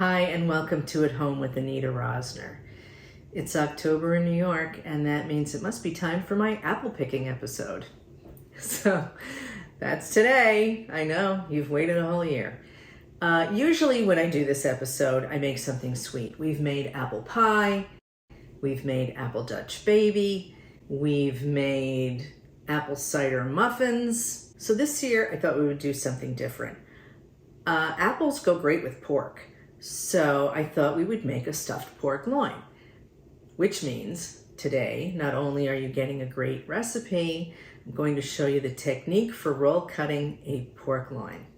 Hi, and welcome to At Home with Anita Rosner. It's October in New York, and that means it must be time for my apple picking episode. So that's today. I know, you've waited a whole year. Usually when I do this episode, I make something sweet. We've made apple pie, we've made apple Dutch baby, we've made apple cider muffins. So this year I thought we would do something different. Apples go great with pork. So I thought we would make a stuffed pork loin, which means today, not only are you getting a great recipe, I'm going to show you the technique for roll cutting a pork loin.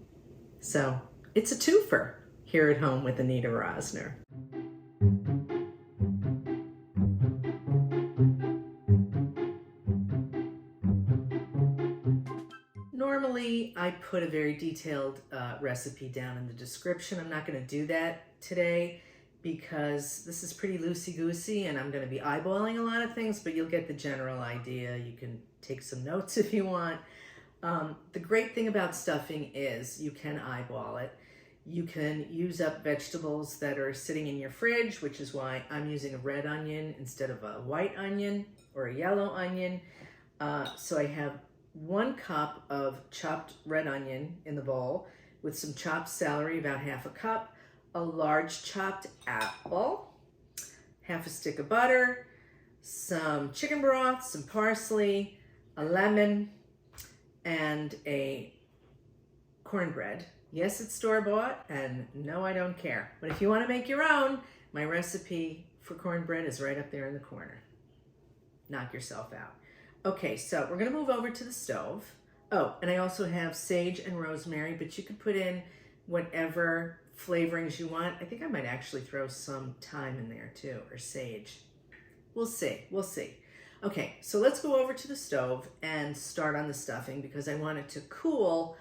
So it's a twofer here at Home with Anita Rosner. Normally, I put a very detailed recipe down in the description. I'm not going to do that today because this is pretty loosey-goosey and I'm going to be eyeballing a lot of things, but you'll get the general idea. You can take some notes if you want. The great thing about stuffing is you can eyeball it. You can use up vegetables that are sitting in your fridge, which is why I'm using a red onion instead of a white onion or a yellow onion. So I have 1 cup of chopped red onion in the bowl with some chopped celery, about half a cup, a large chopped apple, half a stick of butter, some chicken broth, some parsley, a lemon, and a cornbread. Yes, it's store-bought, and no, I don't care. But if you want to make your own, my recipe for cornbread is right up there in the corner. Knock yourself out. Okay, so we're gonna move over to the stove. Oh, and I also have sage and rosemary, but you can put in whatever flavorings you want. I think I might actually throw some thyme in there too, or sage. We'll see. Okay, so let's go over to the stove and start on the stuffing because I want it to cool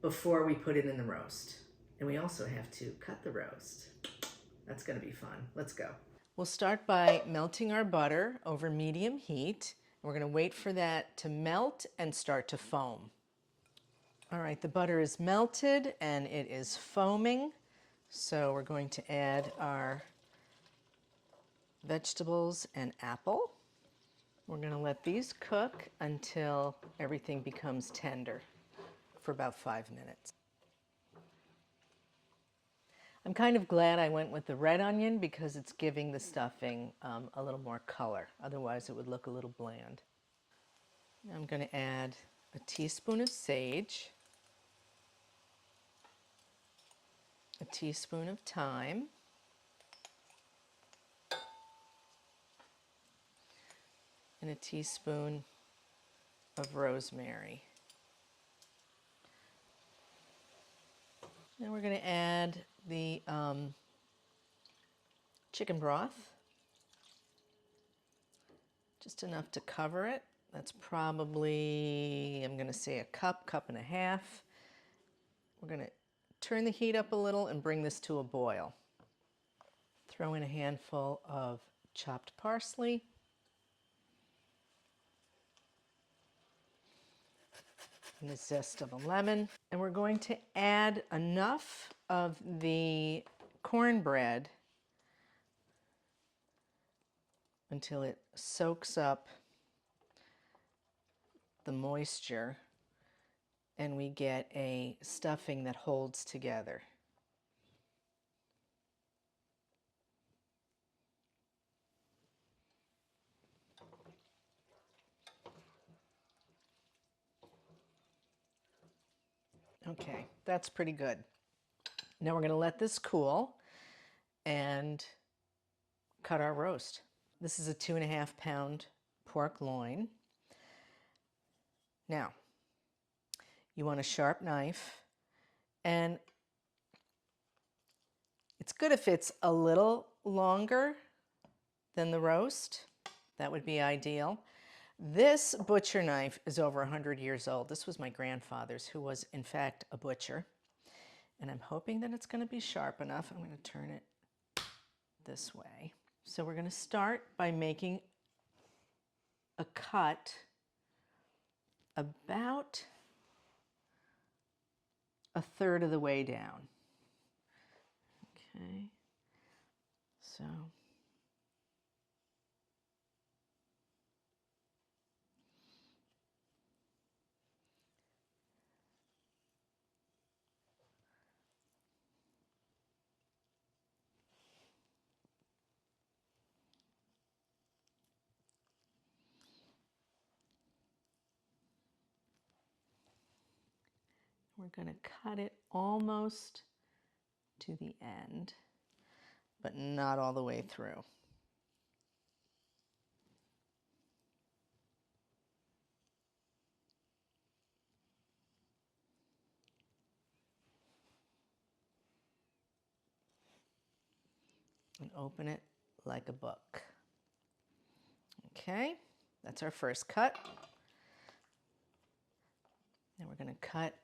before we put it in the roast. And we also have to cut the roast. That's gonna be fun. Let's go. We'll start by melting our butter over medium heat. We're going to wait for that to melt and start to foam. All right, the butter is melted and it is foaming. So we're going to add our vegetables and apple. We're going to let these cook until everything becomes tender for about 5 minutes. I'm kind of glad I went with the red onion because it's giving the stuffing a little more color. Otherwise it would look a little bland. I'm going to add a teaspoon of sage, a teaspoon of thyme, and a teaspoon of rosemary. Now we're going to add the chicken broth, just enough to cover it. That's probably, I'm going to say a cup and a half. We're going to turn the heat up a little and bring this to a boil. Throw in a handful of chopped parsley, and the zest of a lemon. And we're going to add enough of the cornbread until it soaks up the moisture and we get a stuffing that holds together. Okay, that's pretty good. Now we're going to let this cool and cut our roast. This is a 2.5 pound pork loin. Now, you want a sharp knife, and it's good if it's a little longer than the roast. That would be ideal. This butcher knife is over 100 years old. This was my grandfather's, who was in fact a butcher. And I'm hoping that it's going to be sharp enough. I'm going to turn it this way. So we're going to start by making a cut about 1/3 of the way down. Okay. So we're going to cut it almost to the end, but not all the way through. And open it like a book. Okay, that's our first cut. Now we're going to cut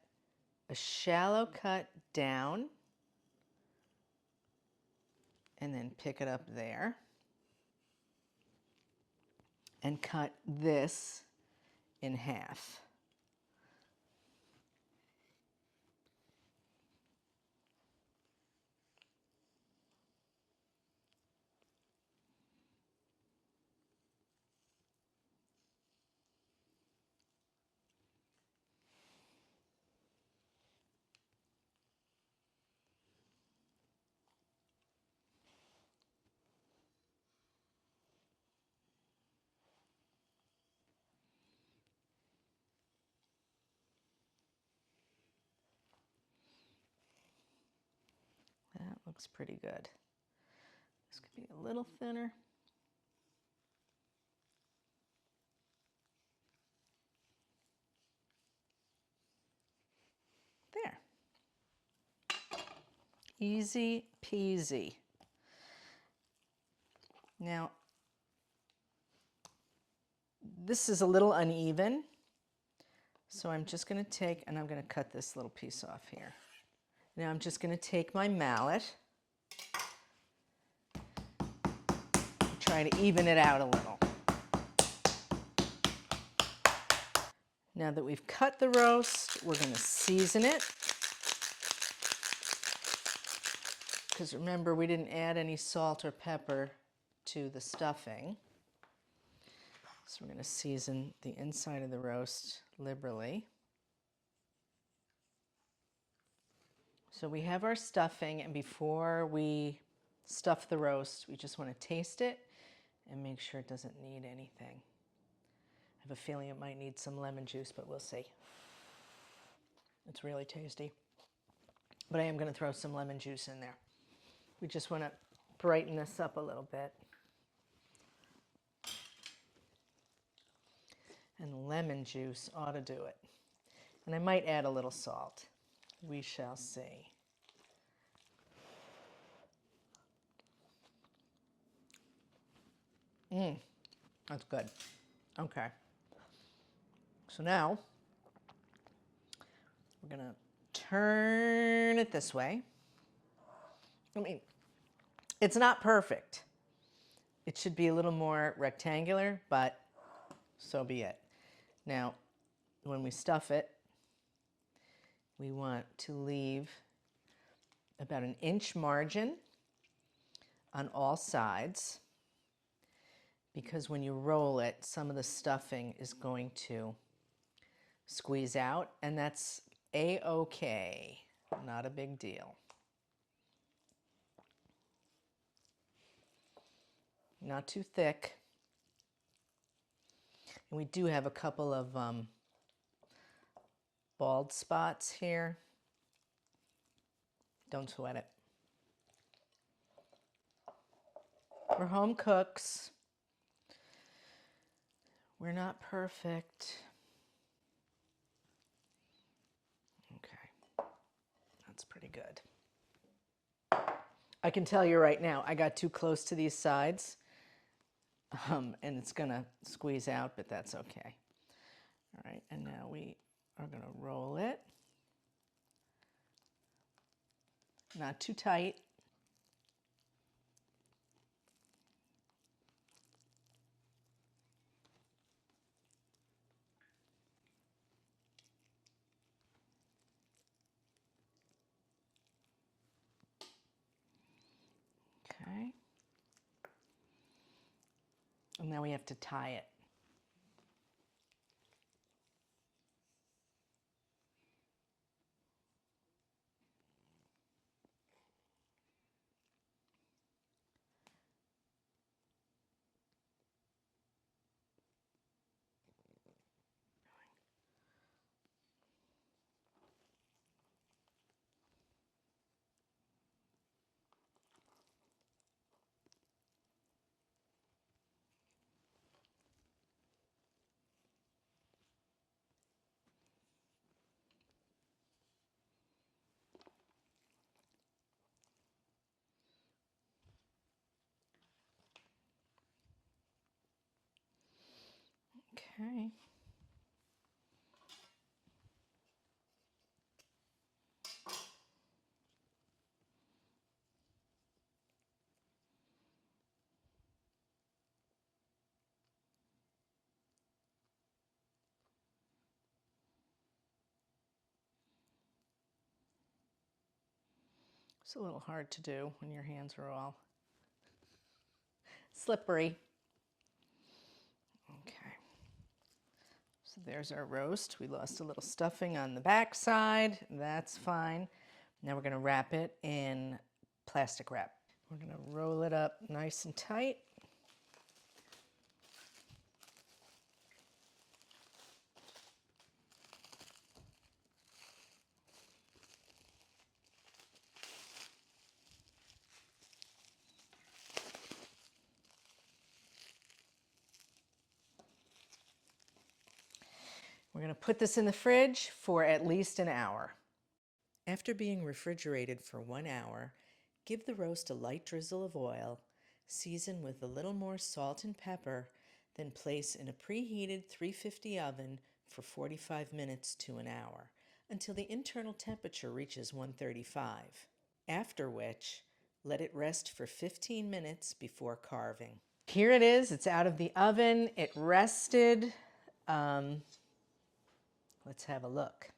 a shallow cut down and then pick it up there and cut this in half. That looks pretty good. This could be a little thinner. There. Easy peasy. Now, this is a little uneven, so I'm just going to take, and I'm going to cut this little piece off here. Now I'm just going to take my mallet, try to even it out a little. Now that we've cut the roast, we're going to season it. Because remember, we didn't add any salt or pepper to the stuffing. So we're going to season the inside of the roast liberally. So we have our stuffing, and before we stuff the roast, we just want to taste it and make sure it doesn't need anything. I have a feeling it might need some lemon juice, but we'll see. It's really tasty. But I am going to throw some lemon juice in there. We just want to brighten this up a little bit. And lemon juice ought to do it. And I might add a little salt. We shall see. That's good. Okay. So now, we're going to turn it this way. I mean, it's not perfect. It should be a little more rectangular, but so be it. Now, when we stuff it, we want to leave about an inch margin on all sides, because when you roll it, some of the stuffing is going to squeeze out, and that's a-okay, not a big deal. Not too thick. And we do have a couple of bald spots here. Don't sweat it. We're home cooks. We're not perfect. Okay, that's pretty good. I can tell you right now, I got too close to these sides, and it's gonna squeeze out, but that's okay. All right, and now we are gonna roll it. Not too tight. Okay. Now we have to tie it. Okay. It's a little hard to do when your hands are all slippery. Okay. So there's our roast. We lost a little stuffing on the back side. That's fine. Now we're going to wrap it in plastic wrap. We're going to roll it up nice and tight. We're going to put this in the fridge for at least an hour. After being refrigerated for 1 hour, give the roast a light drizzle of oil, season with a little more salt and pepper, then place in a preheated 350 oven for 45 minutes to an hour until the internal temperature reaches 135. After which, let it rest for 15 minutes before carving. Here it is. It's out of the oven. It rested. Let's have a look.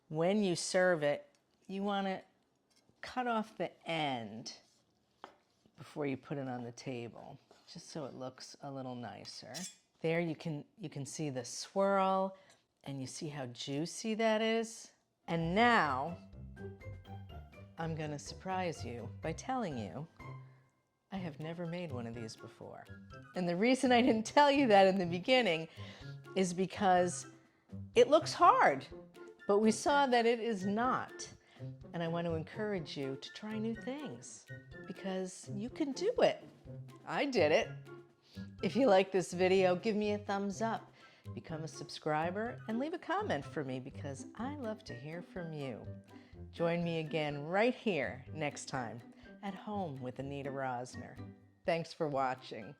When you serve it, you want to cut off the end before you put it on the table, just so it looks a little nicer. There you can see the swirl, and you see how juicy that is. And now I'm going to surprise you by telling you I have never made one of these before. And the reason I didn't tell you that in the beginning is because it looks hard, but we saw that it is not. And I want to encourage you to try new things because you can do it. I did it. If you like this video, give me a thumbs up, become a subscriber, and leave a comment for me because I love to hear from you. Join me again right here next time at Home with Anita Rosner. Thanks for watching.